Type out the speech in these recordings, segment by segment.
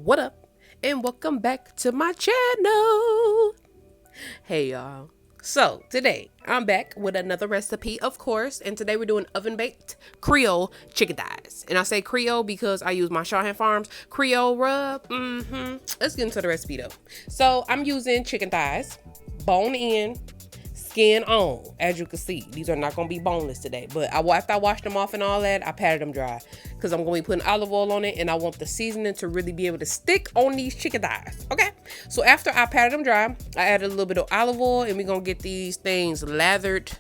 What up? And welcome back to my channel. Hey y'all. So today I'm back with another recipe, of course, and today we're doing oven baked Creole chicken thighs. And I say Creole because I use my Shawhan Farms Creole rub. Let's get into the recipe though. So I'm using chicken thighs, bone in, skin on. As you can see, these are not going to be boneless today, but after I washed them off and all that, I patted them dry because I'm going to be putting olive oil on it, and I want the seasoning to really be able to stick on these chicken thighs. Okay, so after I patted them dry, I added a little bit of olive oil, and we're going to get these things lathered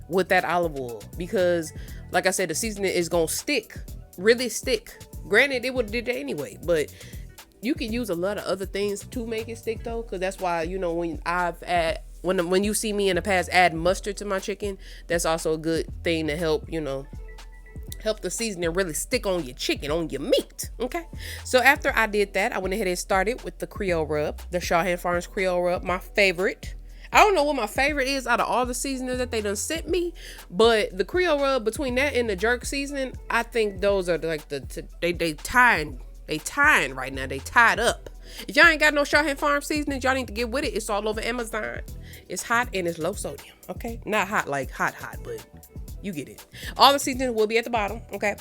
with that olive oil because, like I said, the seasoning is going to stick, really stick. Granted, it would have did that anyway, but you can use a lot of other things to make it stick though, because that's why, you know, when you see me in the past add mustard to my chicken, that's also a good thing to help, you know, help the seasoning really stick on your chicken, on your meat. Okay, so after I did that, I went ahead and started with the Creole rub, the Shawhan Farms Creole rub, my favorite. I don't know what my favorite is out of all the seasoners that they done sent me, but the Creole rub, between that and the jerk seasoning, I think those are like they tying right now. They tied up. If y'all ain't got no Shawhan Farm seasonings, y'all need to get with it. It's all over Amazon. It's hot and it's low sodium. Okay, not hot like hot, but you get it. All the seasonings will be at the bottom. Okay,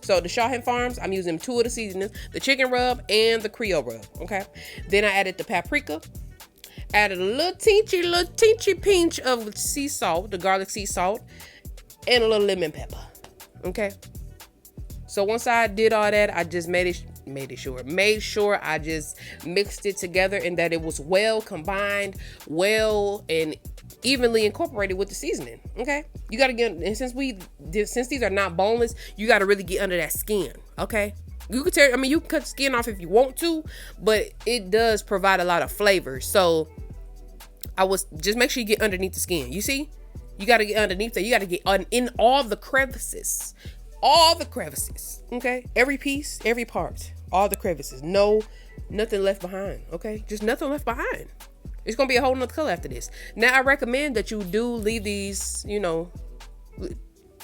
so the Shawhan Farms, I'm using 2 of the seasonings, the chicken rub and the Creole rub. Okay, then I added the paprika, added a little teensy pinch of sea salt, the garlic sea salt, and a little lemon pepper. Okay, so once I did all that, I just made sure I just mixed it together and that it was well combined, well and evenly incorporated with the seasoning. Okay, you got to get, and since these are not boneless, you got to really get under that skin. Okay, you can you can cut the skin off if you want to, but it does provide a lot of flavor. So just make sure you get underneath the skin. You see, you got to get underneath there. You got to get in all the crevices. Okay, every piece, every part, all the crevices, nothing left behind. Okay, just nothing left behind. It's gonna be a whole nother color after this. Now I recommend that you do leave these, you know,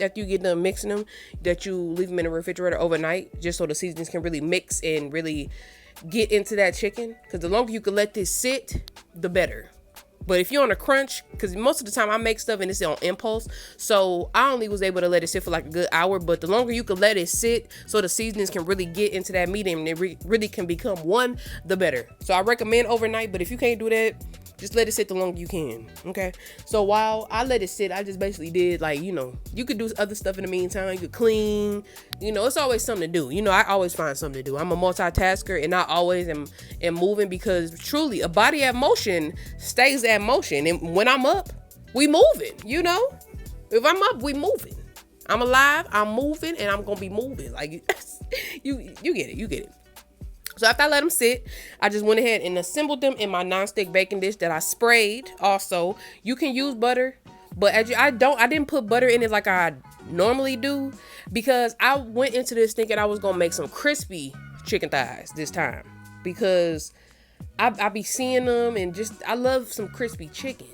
after you get done mixing them, that you leave them in the refrigerator overnight, just so the seasonings can really mix and really get into that chicken, because the longer you can let this sit, the better. But if you're on a crunch, because most of the time I make stuff and it's on impulse, so I only was able to let it sit for like a good hour. But the longer you can let it sit, so the seasonings can really get into that meat and it really can become one, the better. So I recommend overnight, but if you can't do that, just let it sit the longer you can. Okay, so while I let it sit, I just basically did, like, you know, you could do other stuff in the meantime. You could clean, you know, it's always something to do. You know, I always find something to do. I'm a multitasker, and I always am moving, because truly a body at motion stays at motion. And when I'm up, we moving. You know, if I'm up, we moving. I'm alive, I'm moving, and I'm gonna be moving. Like, you get it. So after I let them sit, I just went ahead and assembled them in my nonstick baking dish that I sprayed. Also, you can use butter, but I didn't put butter in it like I normally do, because I went into this thinking I was gonna make some crispy chicken thighs this time, because I be seeing them and just, I love some crispy chicken,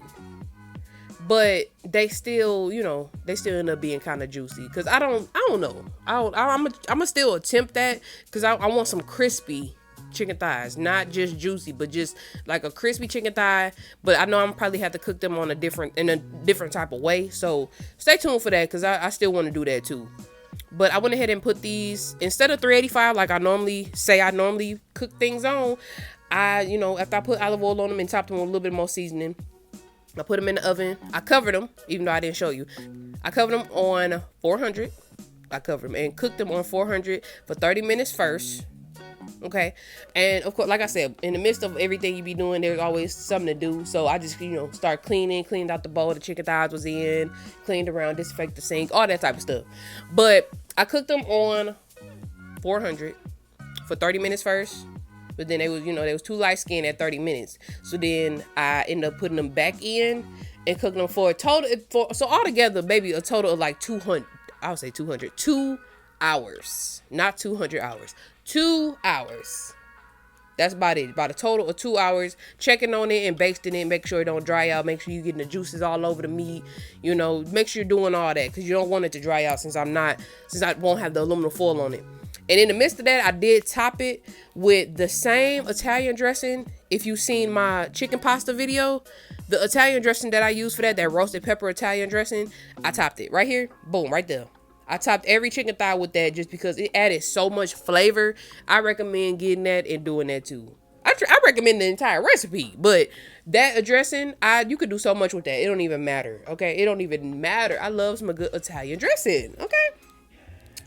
but they still, you know, end up being kind of juicy, because I don't know. I'm gonna still attempt that, because I want some crispy chicken thighs, not just juicy, but just like a crispy chicken thigh. But I know I'm probably have to cook them in a different type of way. So stay tuned for that, because I still want to do that too. But I went ahead and put these, instead of 385 like I normally cook things on, you know, after I put olive oil on them and topped them with a little bit more seasoning, I put them in the oven. I covered them, even though I didn't show you. I covered them on 400. I covered them and cooked them on 400 for 30 minutes first. Okay. And of course, like I said, in the midst of everything you be doing, there's always something to do. So I just, you know, cleaned out the bowl the chicken thighs was in, cleaned around, disinfect the sink, all that type of stuff. But I cooked them on 400 for 30 minutes first. But then they was too light skinned at 30 minutes. So then I ended up putting them back in and cooking them for so altogether, maybe a total of like 200. I would say 200. 2 hours, not 200 hours. 2 hours. That's about it. About a total of 2 hours checking on it and basting it. Make sure it don't dry out. Make sure you're getting the juices all over the meat. You know, make sure you're doing all that, because you don't want it to dry out, since I won't have the aluminum foil on it. And in the midst of that, I did top it with the same Italian dressing. If you've seen my chicken pasta video, the Italian dressing that I use for that roasted pepper Italian dressing, I topped it right here. Boom, right there. I topped every chicken thigh with that just because it added so much flavor. I recommend getting that and doing that too. I recommend the entire recipe, but that dressing, you could do so much with that. It don't even matter, okay? It don't even matter. I love some good Italian dressing, okay?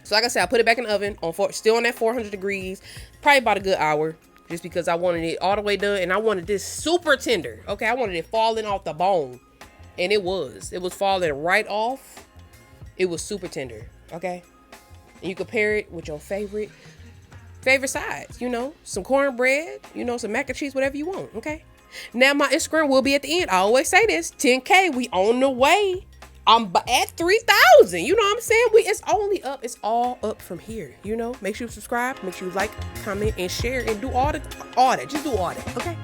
So like I said, I put it back in the oven, still on that 400 degrees, probably about a good hour, just because I wanted it all the way done, and I wanted this super tender, okay? I wanted it falling off the bone, and it was. It was falling right off. It was super tender, okay? And you can pair it with your favorite sides, you know, some cornbread, you know, some mac and cheese, whatever you want, okay? Now, my Instagram will be at the end. I always say this, 10K, we on the way. I'm at 3,000, you know what I'm saying? It's only up, it's all up from here, you know? Make sure you subscribe, make sure you like, comment, and share, and do all that. Just do all that, okay?